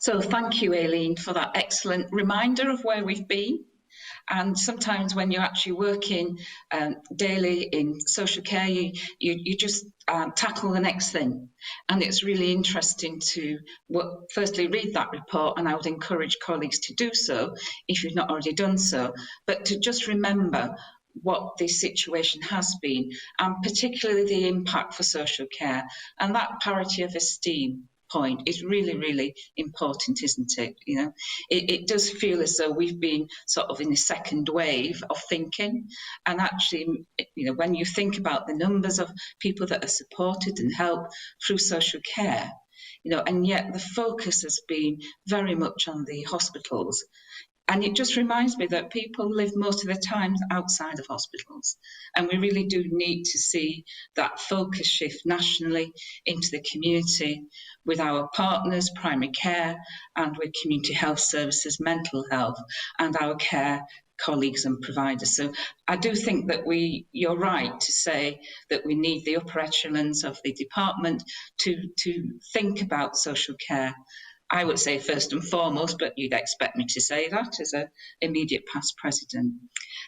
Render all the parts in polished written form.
So thank you, Aileen, for that excellent reminder of where we've been. And sometimes when you're actually working daily in social care, you just tackle the next thing. And it's really interesting to firstly read that report, and I would encourage colleagues to do so if you've not already done so, but to just remember what this situation has been, and particularly the impact for social care, and that parity of esteem point is really, really important, isn't it? You know, it does feel as though we've been sort of in a second wave of thinking, and actually, you know, when you think about the numbers of people that are supported and helped through social care, you know, and yet the focus has been very much on the hospitals. And it just reminds me that people live most of their time outside of hospitals. And we really do need to see that focus shift nationally into the community with our partners, primary care, and with community health services, mental health, and our care colleagues and providers. So I do think that you're right to say that we need the upper echelons of the department to think about social care. I would say first and foremost, but you'd expect me to say that as an immediate past president.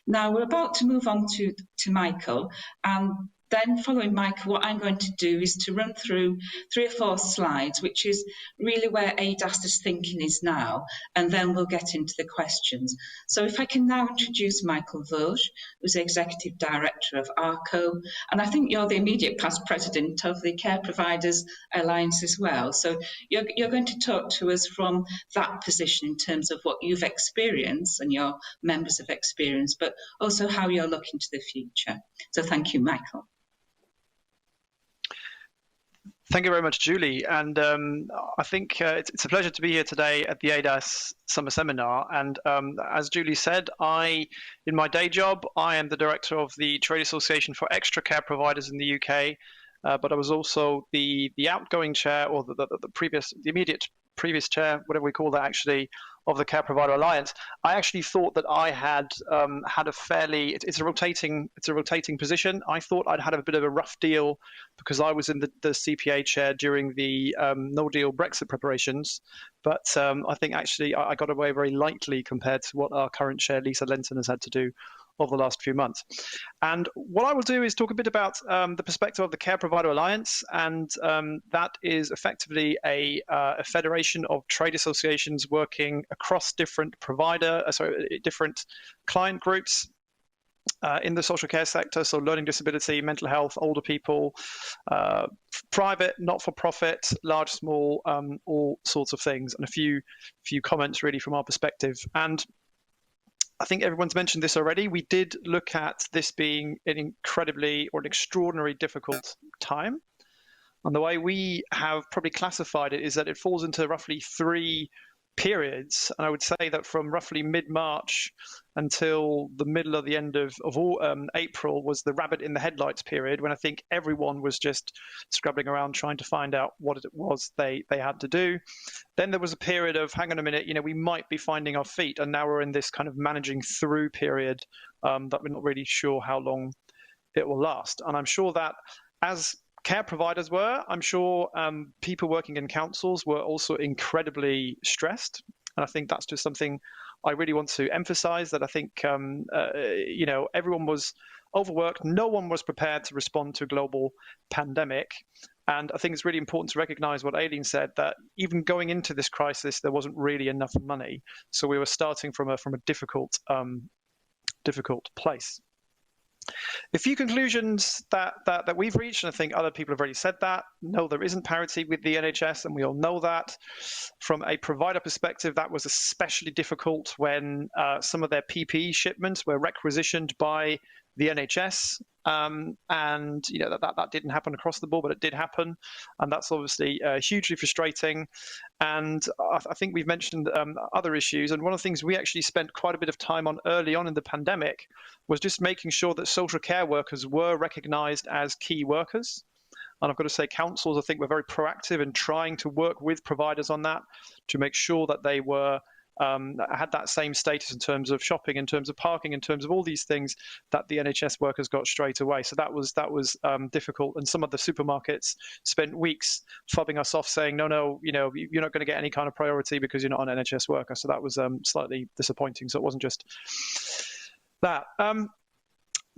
Now we're about to move on to Michael, and then following Michael, what I'm going to do is to run through 3 or 4 slides, which is really where ADASS thinking is now, and then we'll get into the questions. So if I can now introduce Michael Voges, who's Executive Director of ARCO, and I think you're the immediate past president of the Care Providers Alliance as well. So you're going to talk to us from that position in terms of what you've experienced and your members have experienced, but also how you're looking to the future. So thank you, Michael. Thank you very much, Julie. And I think it's a pleasure to be here today at the ADASS Summer Seminar. And as Julie said, in my day job, I am the director of the Trade Association for Extra Care Providers in the UK. But I was also the outgoing chair, or the immediate previous chair, whatever we call that actually, of the Care Provider Alliance. I actually thought that I had had a fairly, it's a rotating position. I thought I'd had a bit of a rough deal because I was in the CPA chair during the no deal Brexit preparations. But I think actually I got away very lightly compared to what our current chair, Lisa Lenton, has had to do over the last few months. And what I will do is talk a bit about the perspective of the Care Provider Alliance, and that is effectively a federation of trade associations working across different different client groups in the social care sector, so learning disability, mental health, older people, private, not-for-profit, large, small, all sorts of things, and a few comments really from our perspective. And I think everyone's mentioned this already. We did look at this being an extraordinary difficult time. And the way we have probably classified it is that it falls into roughly 3 periods. And I would say that from roughly mid-March until the middle of the end of April was the rabbit in the headlights period, when I think everyone was just scrabbling around trying to find out what it was they had to do. Then there was a period of, hang on a minute, we might be finding our feet, and now we're in this kind of managing through period that we're not really sure how long it will last. And I'm sure that as care providers were, I'm sure people working in councils were also incredibly stressed. And I think that's just something I really want to emphasize, that I think, everyone was overworked. No one was prepared to respond to a global pandemic. And I think it's really important to recognize what Aileen said, that even going into this crisis, there wasn't really enough money. So we were starting from a difficult place. A few conclusions that we've reached, and I think other people have already said that. No, there isn't parity with the NHS, and we all know that. From a provider perspective, that was especially difficult when some of their PPE shipments were requisitioned by the NHS, and that didn't happen across the board, but it did happen, and that's obviously hugely frustrating. And I think we've mentioned other issues, and one of the things we actually spent quite a bit of time on early on in the pandemic was just making sure that social care workers were recognised as key workers. And I've got to say, councils, I think, were very proactive in trying to work with providers on that to make sure that they were had that same status in terms of shopping, in terms of parking, in terms of all these things that the NHS workers got straight away. So that was difficult. And some of the supermarkets spent weeks fobbing us off, saying, no, you're not going to get any kind of priority because you're not an NHS worker. So that was slightly disappointing. So it wasn't just that.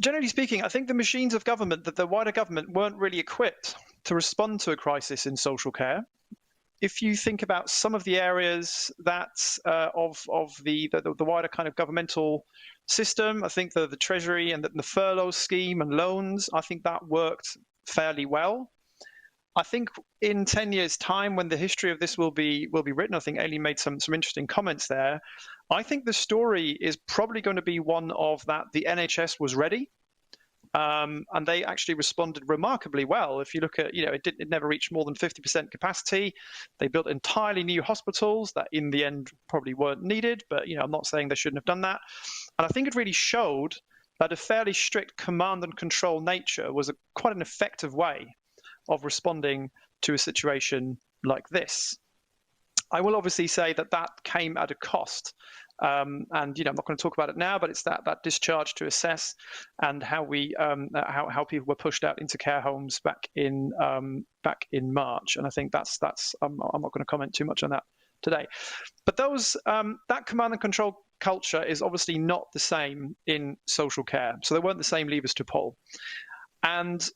Generally speaking, I think the machines of government, that the wider government, weren't really equipped to respond to a crisis in social care. If you think about some of the areas that of the wider kind of governmental system, I think the Treasury and the furlough scheme and loans, I think that worked fairly well. I think in 10 years' time, when the history of this will be written, I think Aileen made some interesting comments there. I think the story is probably going to be one of that the NHS was ready. And they actually responded remarkably well. If you look at, it never reached more than 50% capacity. They built entirely new hospitals that in the end probably weren't needed, but, I'm not saying they shouldn't have done that. And I think it really showed that a fairly strict command and control nature was quite an effective way of responding to a situation like this. I will obviously say that came at a cost. And I'm not going to talk about it now, but it's that discharge to assess and how how people were pushed out into care homes back in March. And I think that's I'm not going to comment too much on that today. But that command and control culture is obviously not the same in social care. So there weren't the same levers to pull. And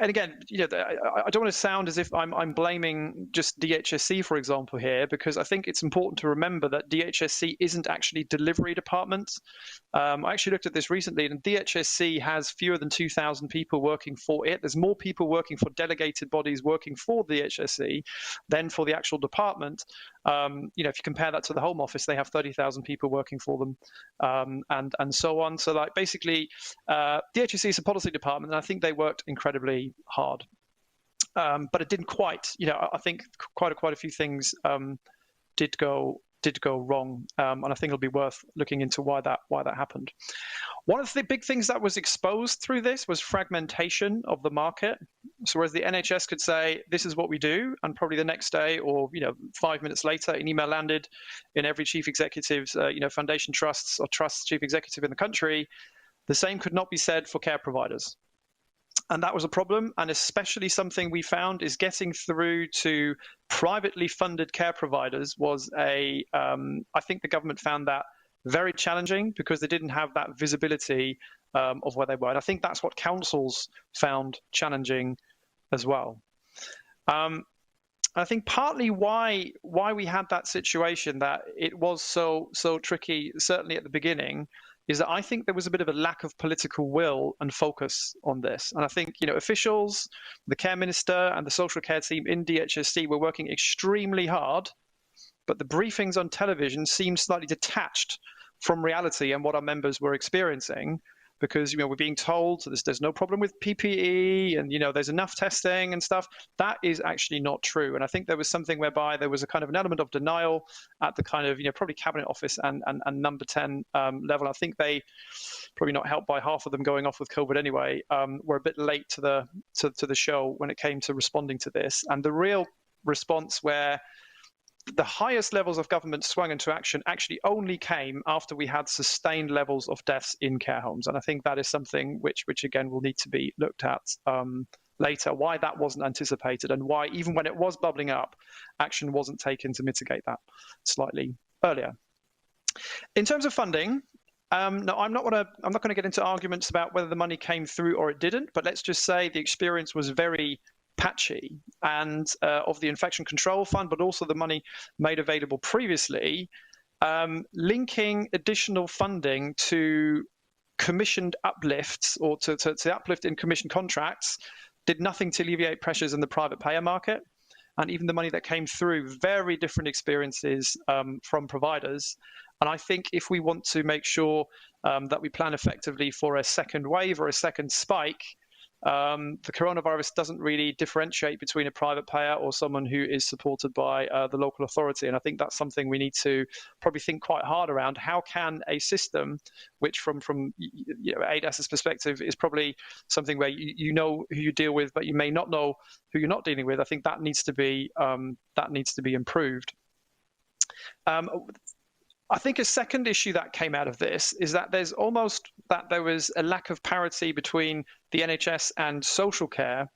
again, I don't want to sound as if I'm blaming just DHSC, for example, here, because I think it's important to remember that DHSC isn't actually delivery departments. I actually looked at this recently, and DHSC has fewer than 2,000 people working for it. There's more people working for delegated bodies working for DHSC than for the actual department. If you compare that to the Home Office, they have 30,000 people working for them, and so on. So, like, basically, DHSC is a policy department, and I think they worked incredibly hard, but it didn't quite. I think quite a few things did go wrong, and I think it'll be worth looking into why that happened. One of the big things that was exposed through this was fragmentation of the market. So whereas the NHS could say, this is what we do, and probably the next day or 5 minutes later, an email landed in every chief executive's foundation trusts or trust chief executive in the country, the same could not be said for care providers. And that was a problem, and especially something we found is getting through to privately funded care providers was I think the government found that very challenging because they didn't have that visibility of where they were. And I think that's what councils found challenging as well. I think partly why we had that situation, that it was so tricky, certainly at the beginning, is that I think there was a bit of a lack of political will and focus on this. And I think, officials, the care minister and the social care team in DHSC were working extremely hard, but the briefings on television seemed slightly detached from reality and what our members were experiencing, because, we're being told there's no problem with PPE and, there's enough testing and stuff. That is actually not true. And I think there was something whereby there was a kind of an element of denial at the kind of, probably Cabinet Office and number 10 level. I think they, probably not helped by half of them going off with COVID anyway, were a bit late to the show when it came to responding to this. And the real response where the highest levels of government swung into action actually only came after we had sustained levels of deaths in care homes. And I think that is something which again will need to be looked at later, why that wasn't anticipated and why even when it was bubbling up, action wasn't taken to mitigate that slightly earlier. In terms of funding, no, I'm not going to get into arguments about whether the money came through or it didn't, but let's just say the experience was very patchy, and of the Infection Control Fund, but also the money made available previously, linking additional funding to commissioned uplifts or to uplift in commissioned contracts did nothing to alleviate pressures in the private payer market. And even the money that came through, very different experiences from providers. And I think if we want to make sure that we plan effectively for a second wave or a second spike, the coronavirus doesn't really differentiate between a private payer or someone who is supported by the local authority. And I think that's something we need to probably think quite hard around. How can a system, which from ADASS's perspective is probably something where you know who you deal with, but you may not know who you're not dealing with. I think that needs to be improved. I think a second issue that came out of this is that there was a lack of parity between the NHS and social care.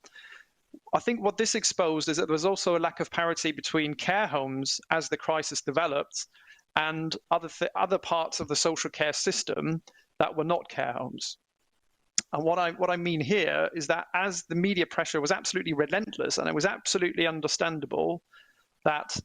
I think what this exposed is that there was also a lack of parity between care homes as the crisis developed and other parts of the social care system that were not care homes. And what I mean here is that as the media pressure was absolutely relentless, and it was absolutely understandable that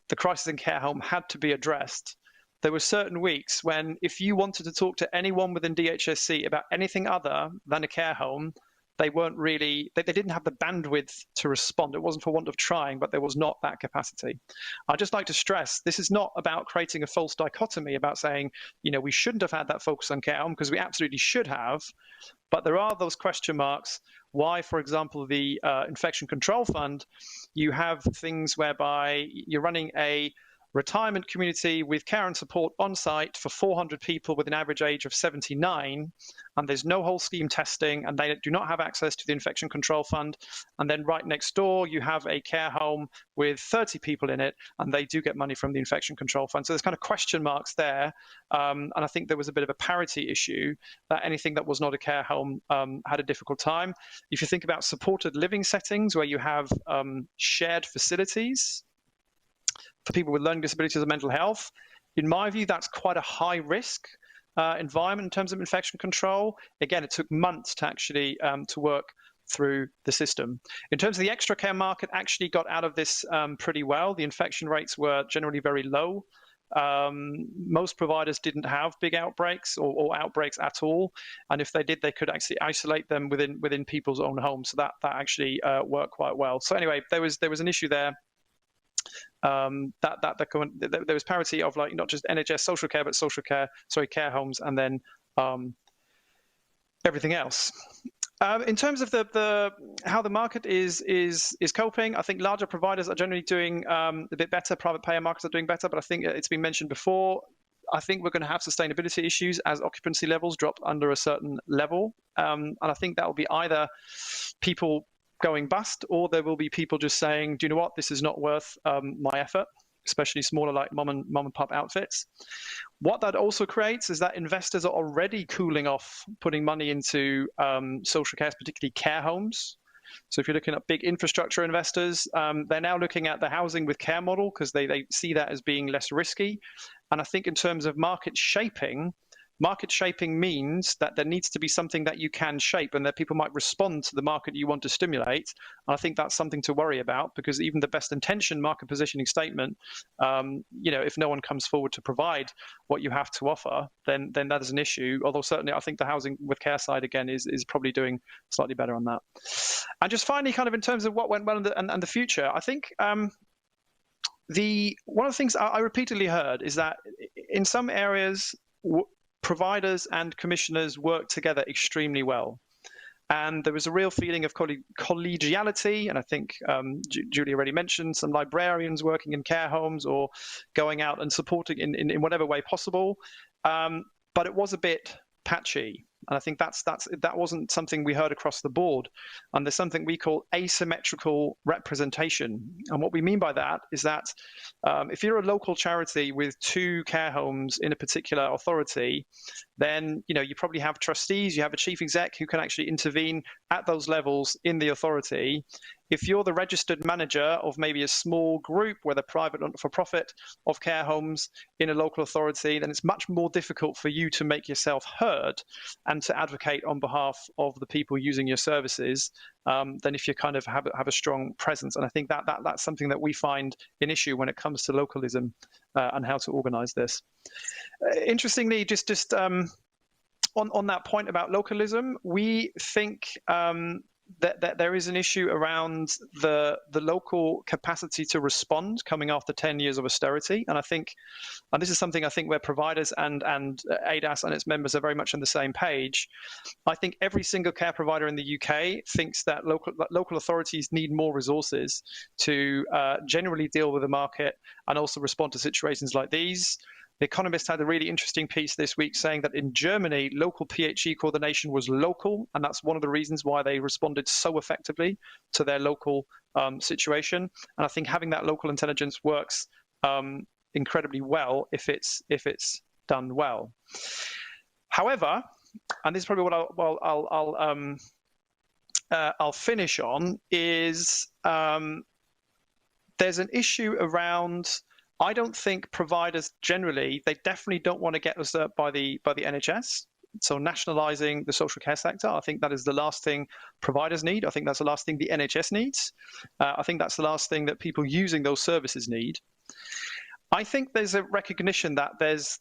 the crisis in care home had to be addressed, there were certain weeks when if you wanted to talk to anyone within DHSC about anything other than a care home, they didn't have the bandwidth to respond. It wasn't for want of trying, but there was not that capacity. I'd just like to stress, this is not about creating a false dichotomy about saying, we shouldn't have had that focus on care home, because we absolutely should have, but there are those question marks. Why, for example, the Infection Control Fund, you have things whereby you're running a retirement community with care and support on site for 400 people with an average age of 79, and there's no whole scheme testing, and they do not have access to the Infection Control Fund. And then right next door, you have a care home with 30 people in it, and they do get money from the Infection Control Fund. So there's kind of question marks there. And I think there was a bit of a parity issue that anything that was not a care home had a difficult time. If you think about supported living settings where you have shared facilities for people with learning disabilities or mental health, in my view, that's quite a high risk environment in terms of infection control. Again, it took months to actually to work through the system. In terms of the extra care market, actually got out of this pretty well. The infection rates were generally very low. Most providers didn't have big outbreaks or outbreaks at all, and if they did, they could actually isolate them within people's own homes. So that actually worked quite well. So anyway, there was an issue there. There was parity of not just NHS social care, but care homes, and then everything else. In terms of how the market is coping, I think larger providers are generally doing a bit better. Private payer markets are doing better, but I think it's been mentioned before. I think we're going to have sustainability issues as occupancy levels drop under a certain level, and I think that will be either people going bust, or there will be people just saying, do you know what, this is not worth my effort, especially smaller like mom and pop outfits. What that also creates is that investors are already cooling off putting money into social care, particularly care homes. So if you're looking at big infrastructure investors, they're now looking at the housing with care model because they see that as being less risky. And I think in terms of market shaping means that there needs to be something that you can shape and that people might respond to the market you want to stimulate. And I think that's something to worry about, because even the best intentioned market positioning statement, if no one comes forward to provide what you have to offer, then that is an issue. Although certainly I think the housing with care side, again, is probably doing slightly better on that. And just finally, kind of in terms of what went well and the future, I think one of the things I repeatedly heard is that in some areas, providers and commissioners work together extremely well. And there was a real feeling of collegiality. And I think Julie already mentioned some librarians working in care homes or going out and supporting in whatever way possible. But it was a bit patchy. And I think that wasn't something we heard across the board. And there's something we call asymmetrical representation. And what we mean by that is that if you're a local charity with 2 care homes in a particular authority, then you probably have trustees, you have a chief exec who can actually intervene at those levels in the authority. If you're the registered manager of maybe a small group, whether private or for-profit, of care homes in a local authority, then it's much more difficult for you to make yourself heard and to advocate on behalf of the people using your services than if you kind of have a strong presence. And I think that's something that we find an issue when it comes to localism and how to organize this. Interestingly, just on that point about localism, we think that there is an issue around the local capacity to respond coming after 10 years of austerity. And I think, and this is something I think where providers and ADASS and its members are very much on the same page. I think every single care provider in the UK thinks that local authorities need more resources to generally deal with the market and also respond to situations like these. The Economist had a really interesting piece this week saying that in Germany, local PHE coordination was local, and that's one of the reasons why they responded so effectively to their local situation. And I think having that local intelligence works incredibly well if it's done well. However, and this is probably what I'll finish on, is there's an issue around. I don't think providers generally, they definitely don't want to get usurped by the NHS. So nationalising the social care sector, I think that is the last thing providers need. I think that's the last thing the NHS needs. I think that's the last thing that people using those services need. I think there's a recognition that there's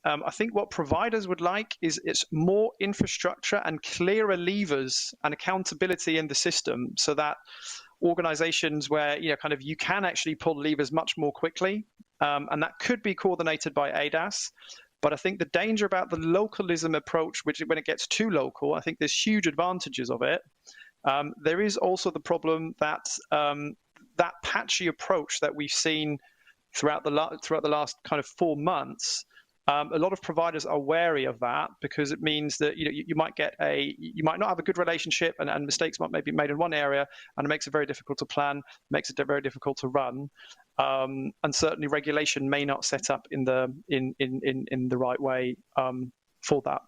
I think what providers would like is it's more infrastructure and clearer levers and accountability in the system, so that organizations where kind of you can actually pull levers much more quickly, and that could be coordinated by ADASS. But I think the danger about the localism approach, which when it gets too local, I think there's huge advantages of it. There is also the problem that that patchy approach that we've seen throughout the last kind of 4 months, a lot of providers are wary of that, because it means that you might not have a good relationship, and mistakes might be made in one area, and it makes it very difficult to plan, makes it very difficult to run, and certainly regulation may not set up in the right way for that.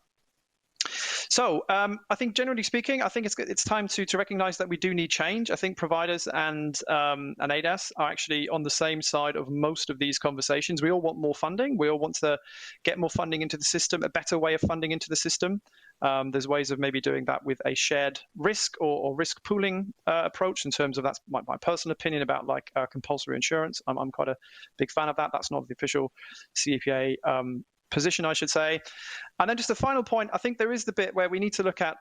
So I think generally speaking, I think it's time to recognise that we do need change. I think providers and ADASS are actually on the same side of most of these conversations. We all want more funding. We all want to get more funding into the system, a better way of funding into the system. There's ways of maybe doing that with a shared risk or risk pooling approach, in terms of, that's my personal opinion about like compulsory insurance. I'm quite a big fan of that. That's not the official CEPA position, I should say. And then just a final point, I think there is the bit where we need to look at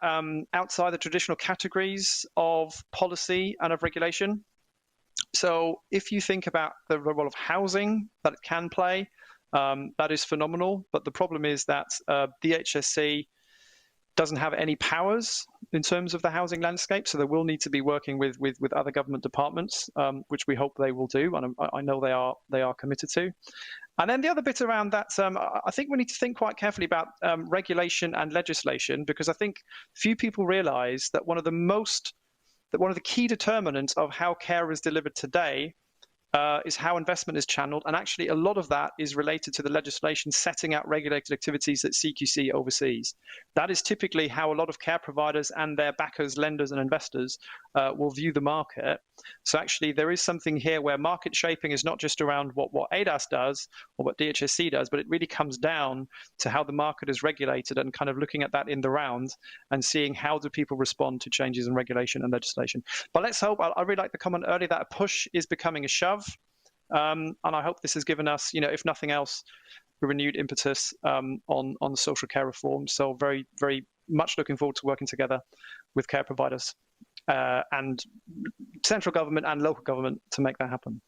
outside the traditional categories of policy and of regulation. So if you think about the role of housing that it can play, that is phenomenal. But the problem is that the HSC doesn't have any powers in terms of the housing landscape. So they will need to be working with other government departments, which we hope they will do. And I know they are committed to. And then the other bit around that, I think we need to think quite carefully about regulation and legislation, because I think few people realise that one of the key determinants of how care is delivered today is how investment is channeled. And actually, a lot of that is related to the legislation setting out regulated activities that CQC oversees. That is typically how a lot of care providers and their backers, lenders and investors will view the market. So actually, there is something here where market shaping is not just around what ADASS does or what DHSC does, but it really comes down to how the market is regulated, and kind of looking at that in the round and seeing how do people respond to changes in regulation and legislation. But let's hope, I really like the comment earlier, that a push is becoming a shove. And I hope this has given us, if nothing else, a renewed impetus on social care reform. So very, very much looking forward to working together with care providers and central government and local government to make that happen.